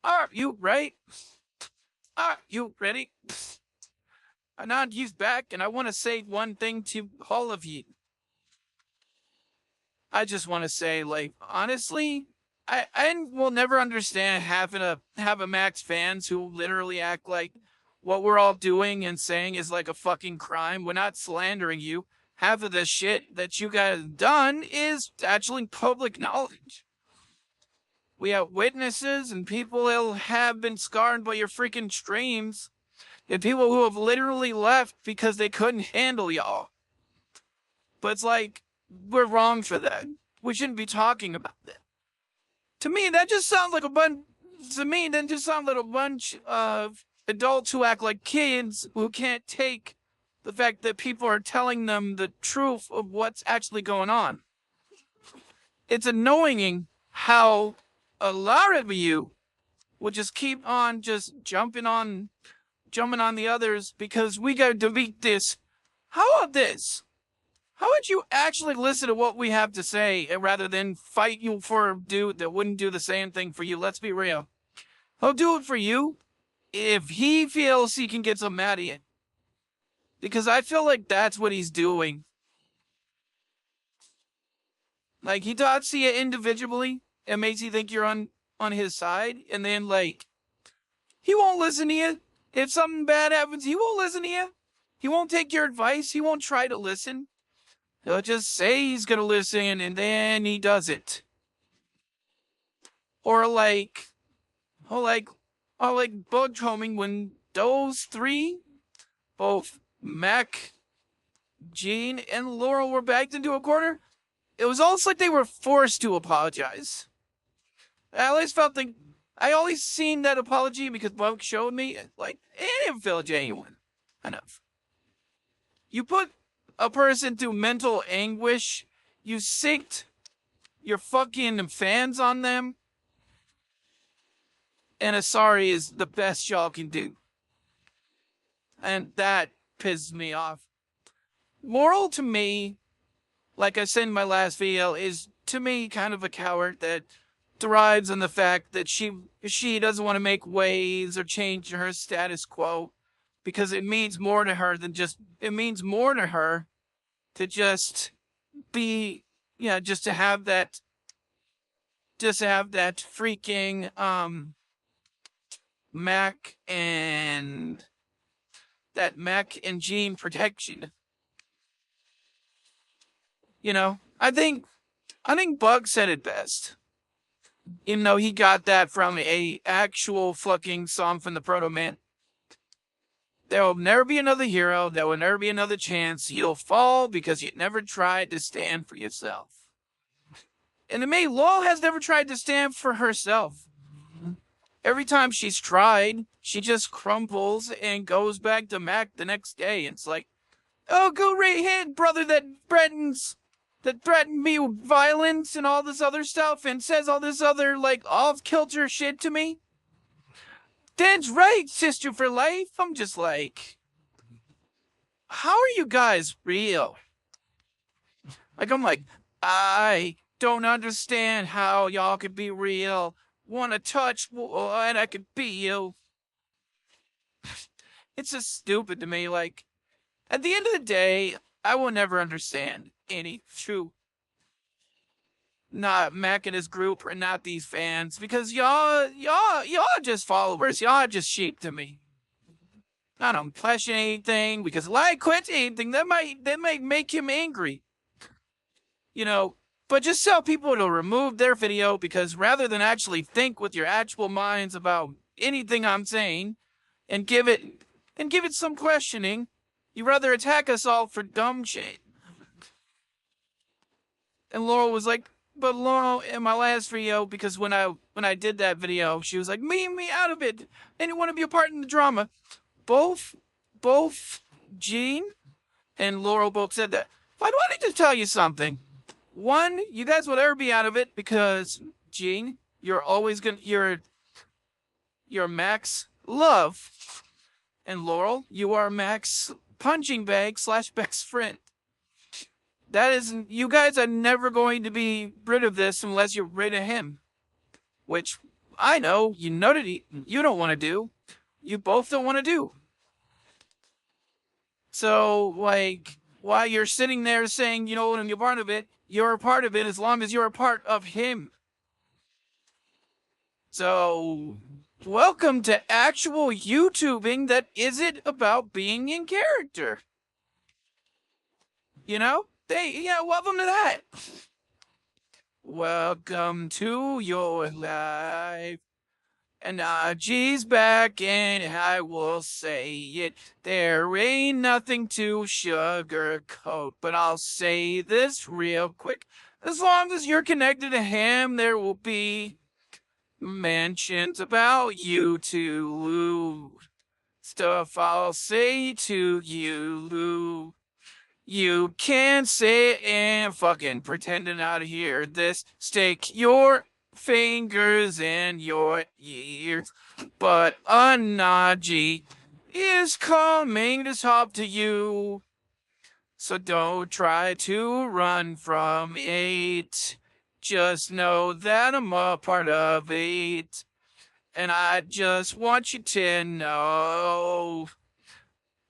Are you ready? Are you ready? Anon G's back, and I want to say one thing to all of you. I just want to say, like, honestly, I will never understand having a have a Max fans who literally act like what we're all doing and saying is like a fucking crime. We're not slandering you. Half of the shit that you guys done is actually public knowledge. We have witnesses and people who have been scarred by your freaking streams, and people who have literally left because they couldn't handle y'all. But it's like, we're wrong for that. We shouldn't be talking about that. To me, that just sounds like a bunch. To me, that just sounds like a bunch of adults who act like kids who can't take the fact that people are telling them the truth of what's actually going on. It's annoying how a lot of you will just keep on just jumping on the others because we gotta delete this. How about this? How would you actually listen to what we have to say rather than fight you for a dude that wouldn't do the same thing for you? Let's be real. He'll do it for you if he feels he can get some mad at you. Because I feel like that's what he's doing. Like, he talks to you individually and makes you think you're on his side, and then, like, he won't listen to you. If something bad happens, he won't listen to you. He won't take your advice. He won't try to listen. He'll just say he's gonna listen, and then he doesn't. Or like, or like bug homing when those three, both Mac, Gene, and Laurel were backed into a corner. It was almost like they were forced to apologize. I always felt like I always seen that apology because Bug showed me like it didn't feel genuine enough. You put a person through mental anguish, you sicked your fucking fans on them, and a sorry is the best y'all can do. And that pisses me off. Moral to me, like I said in my last video, is to me kind of a coward that derives on the fact that she doesn't want to make waves or change her status quo because it means more to her than just it means more to her to just be just to have that freaking Mac and Gene protection. I think Bug said it best. Even though he got that from a actual fucking song from the Proto Man. There will never be another hero. There will never be another chance. You'll fall because you never tried to stand for yourself. And to me, Laurel has never tried to stand for herself. Every time she's tried, she just crumbles and goes back to Mac the next day. It's like, oh, go right ahead, brother that threatened me with violence and all this other stuff and says all this other, like, off-kilter shit to me. That's right, sister for life. I'm just like, how are you guys real? Like, I'm like, I don't understand how y'all could be real. Want to touch and I could be you. It's just stupid to me. Like, at the end of the day, I will never understand any true not Mac and his group or not these fans because y'all just followers. Y'all are just sheep to me. I don't question anything because like quit anything that might make him angry. You know, but just tell people to remove their video because rather than actually think with your actual minds about anything I'm saying and give it some questioning, you rather attack us all for dumb shit. And Laurel was like, but Laurel, in my last video, because when I did that video, she was like, me out of it. And you want to be a part in the drama. Both Gene and Laurel both said that. But I wanted to tell you something. One, you guys will never be out of it because Gene, you're always gonna you're Max love. And Laurel, you are Max punching bag / best friend. That isn't. You guys are never going to be rid of this unless you're rid of him. Which I know, you know that you don't want to do. You both don't want to do. So, like, while you're sitting there saying, you know, when you're part of it, you're a part of it as long as you're a part of him. So, welcome to actual YouTubing that isn't about being in character. You know? Welcome to that. Welcome to your life. And G's back, and I will say it. There ain't nothing to sugarcoat, but I'll say this real quick. As long as you're connected to him, there will be mentions about you to Lou. Stuff I'll say to you, Lou. You can't say it and fucking pretend to not hear this. Stick your fingers in your ears. But Anon G is coming to talk to you. So don't try to run from it. Just know that I'm a part of it. And I just want you to know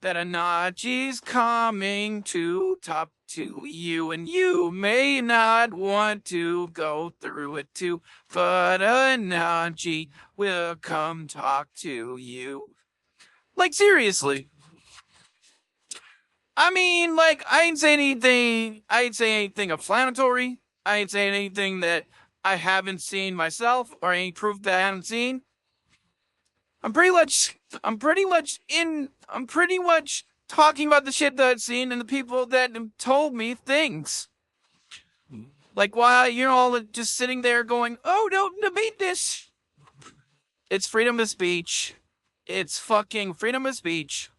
that Anon G's coming to talk to you, and you may not want to go through it too, but Anon G will come talk to you. Like, seriously. I mean, like, I ain't saying anything inflammatory. I ain't saying anything that I haven't seen myself or any proof that I haven't seen. I'm pretty much talking about the shit that I've seen and the people that have told me things. Like, while you're all just sitting there going, oh, don't debate this. It's freedom of speech. It's fucking freedom of speech.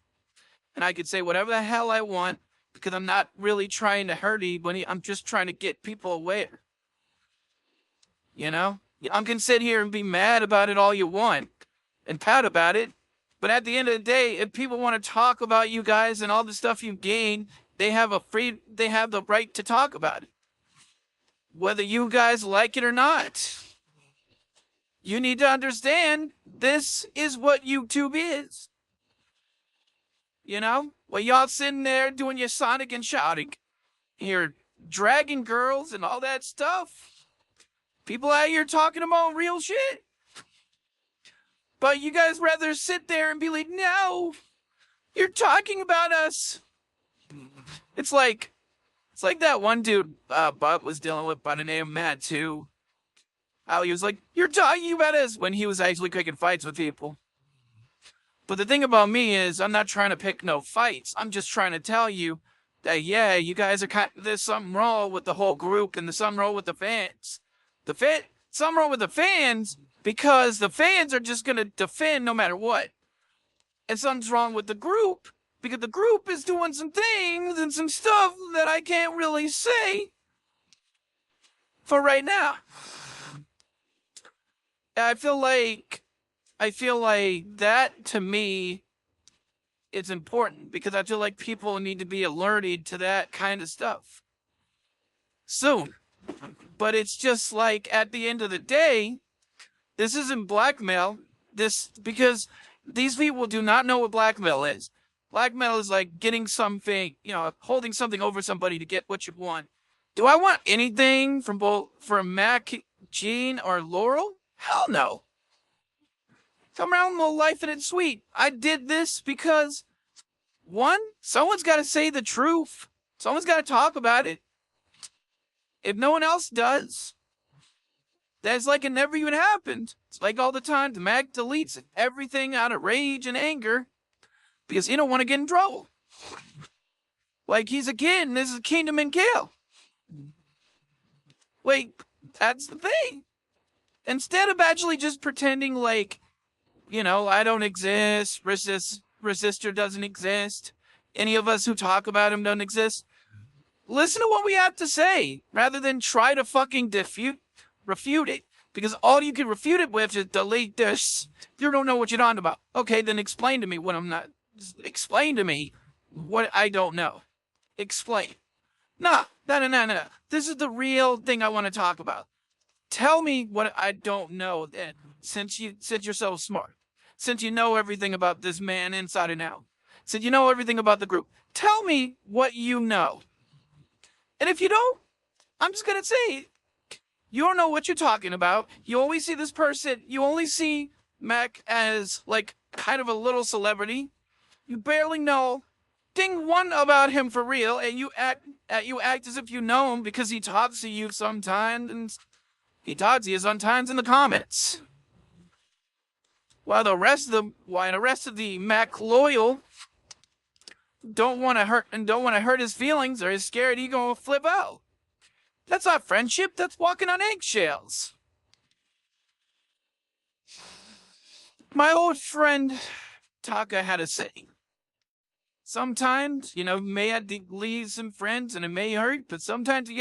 And I could say whatever the hell I want because I'm not really trying to hurt anybody. I'm just trying to get people aware. You know? I can sit here and be mad about it all you want and pout about it. But at the end of the day, if people want to talk about you guys and all the stuff you've gained, they have the right to talk about it. Whether you guys like it or not. You need to understand this is what YouTube is. You know? While y'all sitting there doing your Sonic and shouting, here dragging girls and all that stuff. People out here talking about real shit. But you guys rather sit there and be like, no, you're talking about us. It's like that one dude Bob was dealing with by the name of Matt too. How he was like, you're talking about us when he was actually picking fights with people. But the thing about me is I'm not trying to pick no fights. I'm just trying to tell you that, yeah, you guys are there's something wrong with the whole group and there's something wrong with the fans. Something wrong with the fans because the fans are just going to defend no matter what. And something's wrong with the group because the group is doing some things and some stuff that I can't really say for right now. I feel like that to me is important because I feel like people need to be alerted to that kind of stuff soon. But it's just like at the end of the day, this isn't blackmail. Because these people do not know what blackmail is. Blackmail is like getting something, holding something over somebody to get what you want. Do I want anything from Mac, Gene, or Laurel? Hell no. Come around with life and it's sweet. I did this because, one, someone's got to say the truth. Someone's got to talk about it. If no one else does, that's like it never even happened. It's like all the time the Mac deletes everything out of rage and anger because he don't want to get in trouble. Like he's a kid and this is Kingdom and Kill. Wait, that's the thing. Instead of actually just pretending like, I don't exist, Resistor doesn't exist, any of us who talk about him don't exist, listen to what we have to say rather than try to fucking refute it. Because all you can refute it with is delete this. You don't know what you're on about. Okay, then explain to me what I'm not. Explain to me what I don't know. Explain. No. This is the real thing I want to talk about. Tell me what I don't know then. since you're so smart, since you know everything about this man inside and out, since you know everything about the group, tell me what you know. And if you don't, I'm just gonna say you don't know what you're talking about. You always see this person. You only see Mac as like kind of a little celebrity. You barely know thing one about him for real, and you act as if you know him because he talks to you sometimes, and he talks to you sometimes in the comments. While the rest of the Mac loyal don't want to hurt his feelings or is scared he gonna flip out. That's not friendship. That's walking on eggshells. My old friend Taka had a saying. Sometimes, you may have to leave some friends and it may hurt, but sometimes you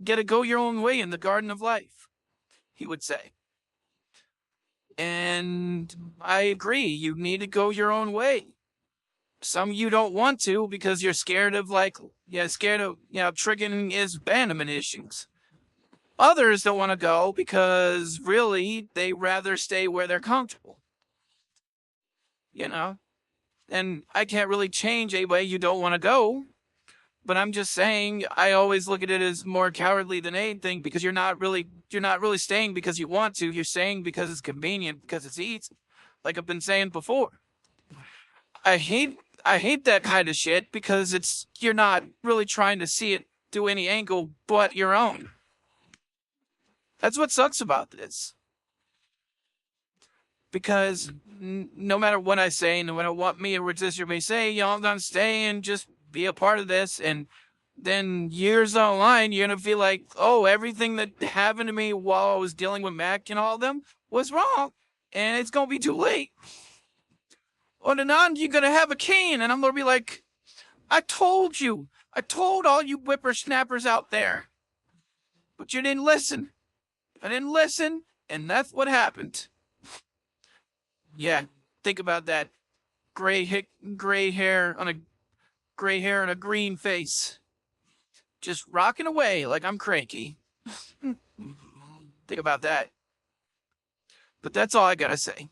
gotta go your own way in the garden of life, he would say. And I agree, you need to go your own way. Some you don't want to because you're scared of triggering his abandonment issues. Others don't want to go because really they rather stay where they're comfortable. You know? And I can't really change a way you don't want to go. But I'm just saying I always look at it as more cowardly than anything because you're not really staying because you want to. You're staying because it's convenient, because it's easy. Like I've been saying before. I hate that kind of shit because you're not really trying to see it through any angle but your own. That's what sucks about this. Because no matter what I say, no matter what me or resistor may say, y'all gonna stay and just be a part of this. And then years down the line, you're gonna feel like, oh, everything that happened to me while I was dealing with Mac and all of them was wrong. And it's gonna be too late. On and on, you're gonna have a cane, and I'm gonna be like, I told you. I told all you whippersnappers out there. But you didn't listen. I didn't listen, and that's what happened. Yeah, think about that. Gray hair on a green face. Just rocking away like I'm cranky. Think about that. But that's all I gotta say.